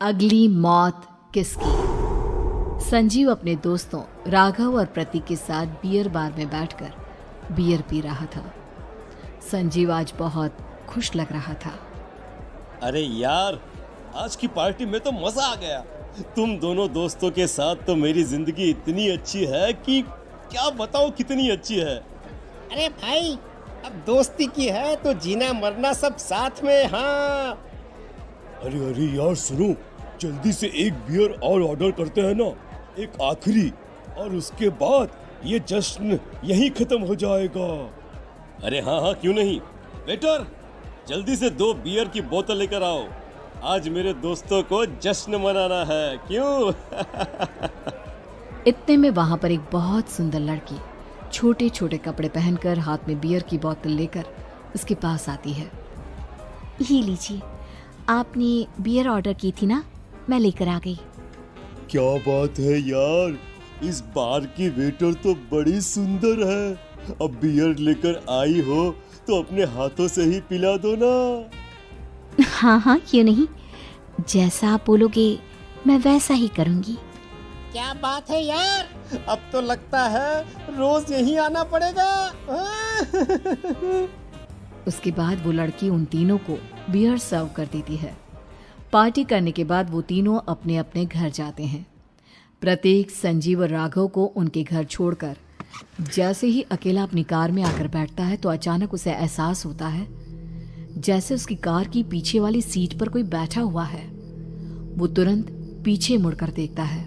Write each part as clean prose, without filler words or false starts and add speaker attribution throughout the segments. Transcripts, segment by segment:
Speaker 1: अगली मौत किसकी। संजीव अपने दोस्तों राघव और प्रतीक के साथ बियर बार में बैठकर बियर पी रहा था। संजीव आज बहुत खुश लग रहा था।
Speaker 2: अरे यार, आज की पार्टी में तो मजा आ गया। तुम दोनों दोस्तों के साथ तो मेरी जिंदगी इतनी अच्छी है कि क्या बताओ कितनी अच्छी है।
Speaker 3: अरे भाई, अब दोस्ती की है तो जीना मरना सब साथ में। हाँ
Speaker 2: अरे यार सुनो, जल्दी से एक बियर और ऑर्डर करते हैं ना, एक आखिरी, और उसके बाद ये जश्न यहीं खत्म हो जाएगा। अरे हाँ, क्यों नहीं। वेटर, जल्दी से 2 बियर की बोतल लेकर आओ। आज मेरे दोस्तों को जश्न मनाना है, क्यों?
Speaker 1: इतने में वहां पर एक बहुत सुंदर लड़की छोटे छोटे कपड़े पहनकर हाथ में बियर की बोतल लेकर उसके पास आती है।
Speaker 4: ये लीजिए, आपने बियर ऑर्डर की थी ना, मैं लेकर आ गई।
Speaker 2: क्या बात है यार, इस बार की वेटर तो बड़ी सुंदर है। अब बियर लेकर आई हो तो अपने हाथों से ही पिला दो ना।
Speaker 4: हाँ, क्यों नहीं, जैसा आप बोलोगे मैं वैसा ही करूँगी।
Speaker 3: क्या बात है यार, अब तो लगता है रोज यहीं आना पड़ेगा।
Speaker 1: उसके बाद वो लड़की उन तीनों को बियर सर्व कर देती है। पार्टी करने के बाद वो तीनों अपने अपने घर जाते हैं। प्रतीक, संजीव और राघव को उनके घर छोड़कर जैसे ही अकेला अपनी कार में आकर बैठता है तो अचानक उसे एहसास होता है जैसे उसकी कार की पीछे वाली सीट पर कोई बैठा हुआ है। वो तुरंत पीछे मुड़कर देखता है।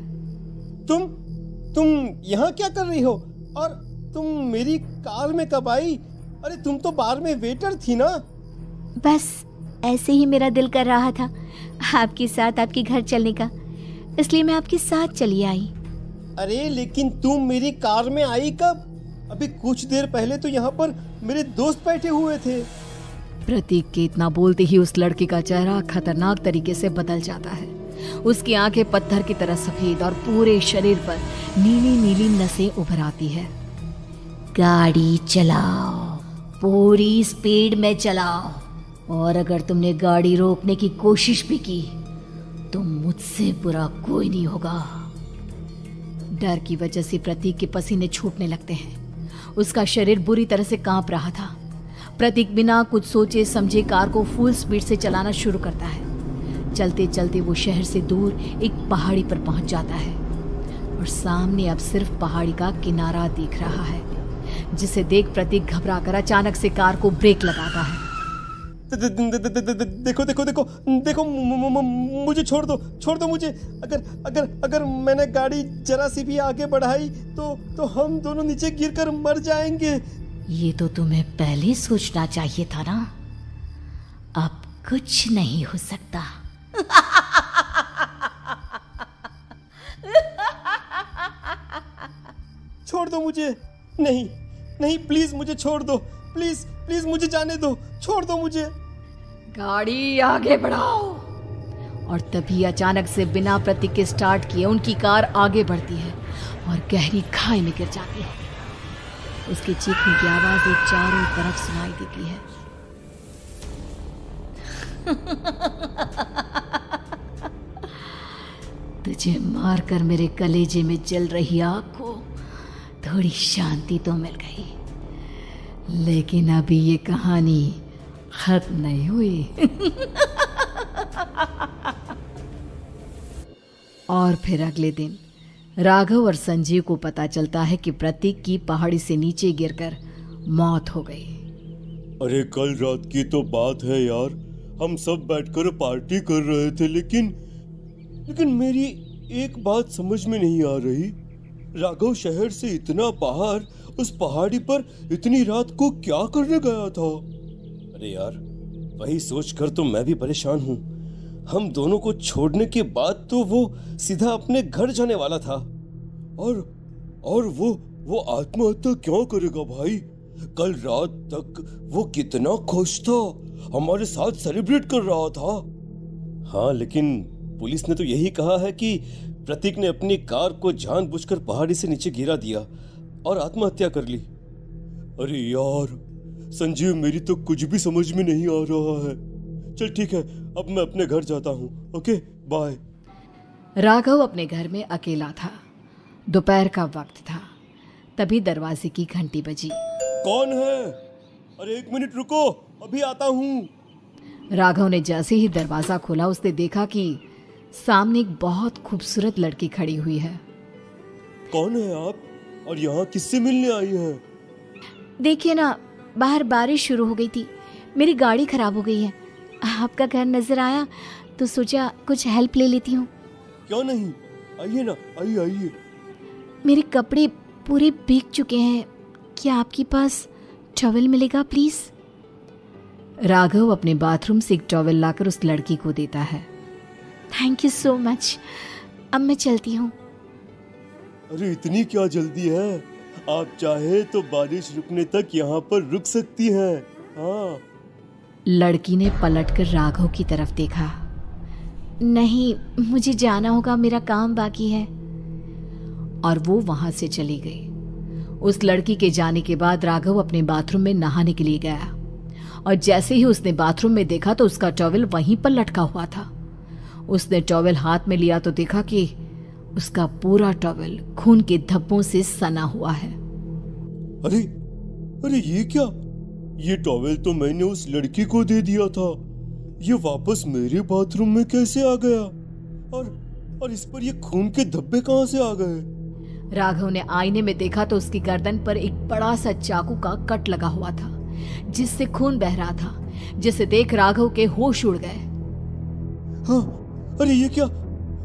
Speaker 3: तुम यहाँ क्या कर रही हो? और तुम मेरी कार में कब आई? अरे तुम तो बार में वेटर थी ना।
Speaker 4: बस ऐसे ही मेरा दिल कर रहा था आपके साथ आपके घर चलने का, इसलिए मैं आपके साथ चली आई।
Speaker 3: अरे लेकिन तुम मेरी कार में आई कब? अभी कुछ देर पहले तो यहाँ पर मेरे दोस्त बैठे हुए थे।
Speaker 1: प्रतीक के इतना बोलते ही उस लड़के का चेहरा खतरनाक तरीके से बदल जाता है। उसकी आंखें पत्थर की तरह सफेद और पूरे शरीर पर नीली नीली नसें उभर आती है।
Speaker 4: गाड़ी चलाओ, पूरी स्पीड में चलाओ, और अगर तुमने गाड़ी रोकने की कोशिश भी की तो मुझसे बुरा कोई नहीं होगा।
Speaker 1: डर की वजह से प्रतीक के पसीने छूटने लगते हैं। उसका शरीर बुरी तरह से कांप रहा था। प्रतीक बिना कुछ सोचे समझे कार को फुल स्पीड से चलाना शुरू करता है। चलते चलते वो शहर से दूर एक पहाड़ी पर पहुंच जाता है और सामने अब सिर्फ पहाड़ी का किनारा दिख रहा है, जिसे देख प्रतीक घबराकर अचानक से कार को ब्रेक लगाता है।
Speaker 3: देखो, मुझे छोड़ दो मुझे। अगर मैंने गाड़ी जरा सी भी आगे बढ़ाई तो हम दोनों नीचे गिरकर मर जाएंगे।
Speaker 4: ये तो तुम्हें पहले सोचना चाहिए था ना। अब कुछ नहीं हो सकता।
Speaker 3: छोड़ दो मुझे। नहीं, प्लीज मुझे छोड़ दो। प्लीज मुझे जाने दो। छोड़ दो मुझे।
Speaker 1: गाड़ी आगे बढ़ाओ। और तभी अचानक से बिना प्रतीक के स्टार्ट किए उनकी कार आगे बढ़ती है और गहरी खाई में गिर जाती है। उसके चीखने की आवाज एक चारों तरफ सुनाई देती है। तुझे मारकर मेरे कलेजे में जल रही आग को थोड़ी शांति तो मिल गई, लेकिन अभी ये कहानी खत्म नहीं हुई। और फिर अगले दिन राघव और संजीव को पता चलता है कि प्रतीक की पहाड़ी से नीचे गिरकर मौत हो गई।
Speaker 2: अरे कल रात की तो बात है यार, हम सब बैठकर पार्टी कर रहे थे, लेकिन मेरी एक बात समझ में नहीं आ रही। राघव शहर से इतना बाहर उस पहाड़ी पर इतनी रात को क्या करने गया था? अरे यार, वही सोचकर तो मैं भी परेशान हूँ। हम दोनों को छोड़ने के बाद तो वो सीधा अपने घर जाने वाला था, और वो आत्महत्या क्यों करेगा भाई? कल रात तक वो कितना खुश था, हमारे साथ सेलिब्रेट कर रहा था। हाँ, लेकिन पुलिस ने तो यही कहा है कि प्रतीक ने अपनी कार को जानबूझकर पहाड़ी से नीचे गिरा दिया और आत्महत्या कर ली। अरे यार संजीव, मेरी तो कुछ भी समझ में नहीं आ रहा है। चल ठीक है, अब मैं अपने घर जाता हूँ। Okay, bye.
Speaker 1: राघव अपने घर में अकेला था। दोपहर का वक्त था। तभी दरवाजे की घंटी बजी।
Speaker 2: कौन है? अरे 1 मिनट रुको, अभी आता हूँ।
Speaker 1: राघव ने जैसे ही दरवाजा खोला उसने देखा कि सामने एक बहुत खूबसूरत लड़की खड़ी हुई है।
Speaker 2: कौन है आप और यहाँ किससे मिलने आई हैं?
Speaker 1: देखिए ना, बाहर बारिश शुरू हो गई थी, मेरी गाड़ी खराब हो गई है। आपका घर नजर आया तो सोचा कुछ हेल्प ले लेती हूँ।
Speaker 2: क्यों नहीं, आइए ना, आइए आइए।
Speaker 1: मेरे कपड़े पूरे भीग चुके हैं, क्या आपके पास टॉवल मिलेगा प्लीज? राघव अपने बाथरूम से एक टॉवल लाकर उस लड़की को देता है। थैंक यू सो मच, अब मैं चलती हूँ।
Speaker 2: अरे इतनी क्या जल्दी है? आप चाहे तो बारिश रुकने तक यहाँ पर रुक सकती हैं। हाँ।
Speaker 1: लड़की ने पलटकर राघव की तरफ देखा। नहीं, मुझे जाना होगा, मेरा काम बाकी है। और वो वहां से चली गई। उस लड़की के जाने के बाद राघव अपने बाथरूम में नहाने के लिए गया और जैसे ही उसने बाथरूम में देखा तो उसका टॉवल वहीं पर लटका हुआ था। उसने टॉवल हाथ में लिया तो देखा कि उसका पूरा टॉवल खून के धब्बों से सना हुआ है।
Speaker 2: अरे अरे ये क्या? ये टॉवल तो मैंने उस लड़की को दे दिया था। ये वापस मेरे बाथरूम में कैसे आ गया? और इस पर ये खून के धब्बे कहां से आ गए?
Speaker 1: राघव ने आईने में देखा तो उसकी गर्दन पर एक बड़ा सा चाकू का कट लगा हुआ था जिससे खून बह रहा था, जिसे देख राघव के होश उड़ गए।
Speaker 2: हाँ, अरे ये क्या?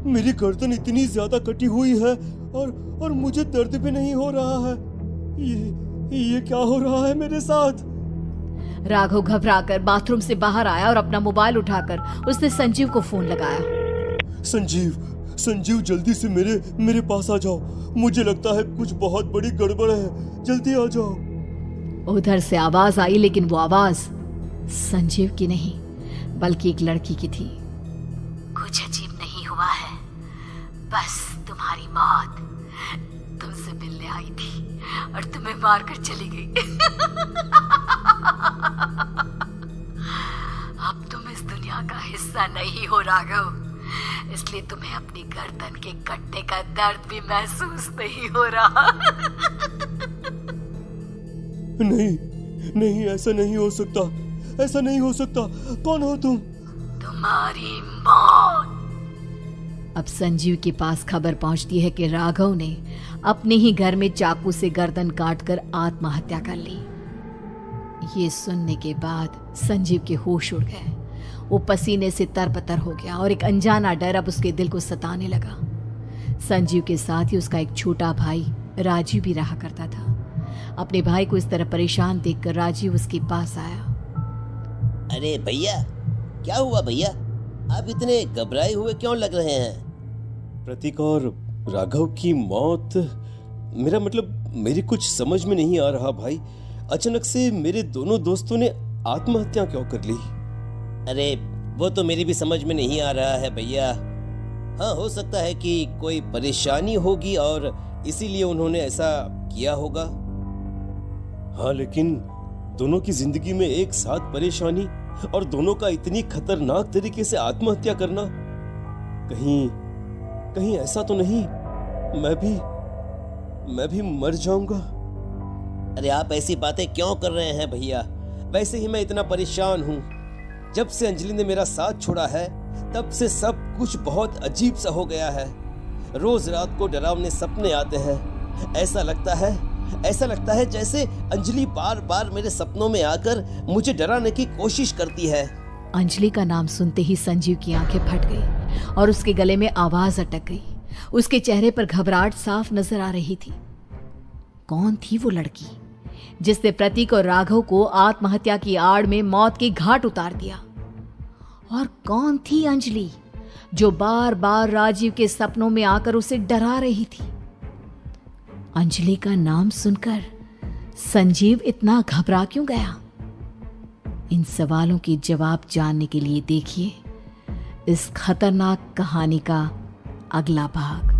Speaker 2: मेरी गर्दन इतनी ज्यादा कटी हुई है और मुझे दर्द भी नहीं हो रहा है। ये क्या हो रहा है मेरे साथ?
Speaker 1: राघव घबराकर बाथरूम से बाहर आया और अपना मोबाइल उठाकर उसने संजीव को फोन लगाया।
Speaker 2: संजीव जल्दी से मेरे पास आ जाओ। मुझे लगता है कुछ बहुत बड़ी गड़बड़ है, जल्दी आ जाओ।
Speaker 1: उधर से आवाज आई, लेकिन वो आवाज संजीव की नहीं बल्कि एक लड़की की थी।
Speaker 4: कुछ अजीब नहीं हुआ है, बस तुम्हारी मौत तुमसे मिलने आई थी और तुम्हें मारकर चली गई। अब तुम इस दुनिया का हिस्सा नहीं हो राघव, इसलिए तुम्हें अपनी गर्दन के कटने का दर्द भी महसूस नहीं हो रहा।
Speaker 2: नहीं, ऐसा नहीं हो सकता, ऐसा नहीं हो सकता। कौन हो तुम?
Speaker 4: तुम्हारी मौत।
Speaker 1: अब संजीव के पास खबर पहुंचती है कि राघव ने अपने ही घर में चाकू से गर्दन काटकर आत्महत्या कर ली। ये सुनने के बाद संजीव के होश उड़ गए। वो पसीने से तरबतर हो गया और एक अनजाना डर अब उसके दिल को सताने लगा। संजीव के साथ ही उसका एक छोटा भाई राजीव भी रहा करता था। अपने भाई को इस तरह परेशान देखकर राजीव उसके पास आया।
Speaker 5: अरे भैया, क्या हुआ भैया? आप इतने घबराए हुए क्यों लग रहे हैं?
Speaker 2: प्रतीक और राघव की मौत, मेरा मतलब मेरी कुछ समझ में नहीं आ रहा भाई। अचानक से मेरे दोनों दोस्तों ने आत्महत्या क्यों कर ली?
Speaker 5: अरे वो तो मेरी भी समझ में नहीं आ रहा है भैया। हाँ, हो सकता है कि कोई परेशानी होगी और इसीलिए उन्होंने ऐसा किया होगा।
Speaker 2: हाँ, लेकिन दोनों की जिंदगी में एक साथ परेशानी और दोनों का इतनी खतरनाक तरीके से आत्महत्या करना, कहीं ऐसा तो नहीं मैं भी मर जाऊंगा?
Speaker 5: अरे आप ऐसी बातें क्यों कर रहे हैं भैया? वैसे ही मैं इतना परेशान हूँ। जब से अंजलि ने मेरा साथ छोड़ा है तब से सब कुछ बहुत अजीब सा हो गया है। रोज रात को डरावने सपने आते हैं। ऐसा लगता है जैसे अंजलि बार बार मेरे सपनों में आकर मुझे डराने की कोशिश करती है।
Speaker 1: अंजलि का नाम सुनते ही संजीव की आंखें फट गई और उसके गले में आवाज अटक गई। उसके चेहरे पर घबराहट साफ नजर आ रही थी। कौन थी वो लड़की जिसने प्रतीक और राघव को आत्महत्या की आड़ में मौत के घाट उतार दिया? और कौन थी अंजलि जो बार बार राजीव के सपनों में आकर उसे डरा रही थी? अंजलि का नाम सुनकर संजीव इतना घबरा क्यों गया? इन सवालों के जवाब जानने के लिए देखिए इस खतरनाक कहानी का अगला भाग।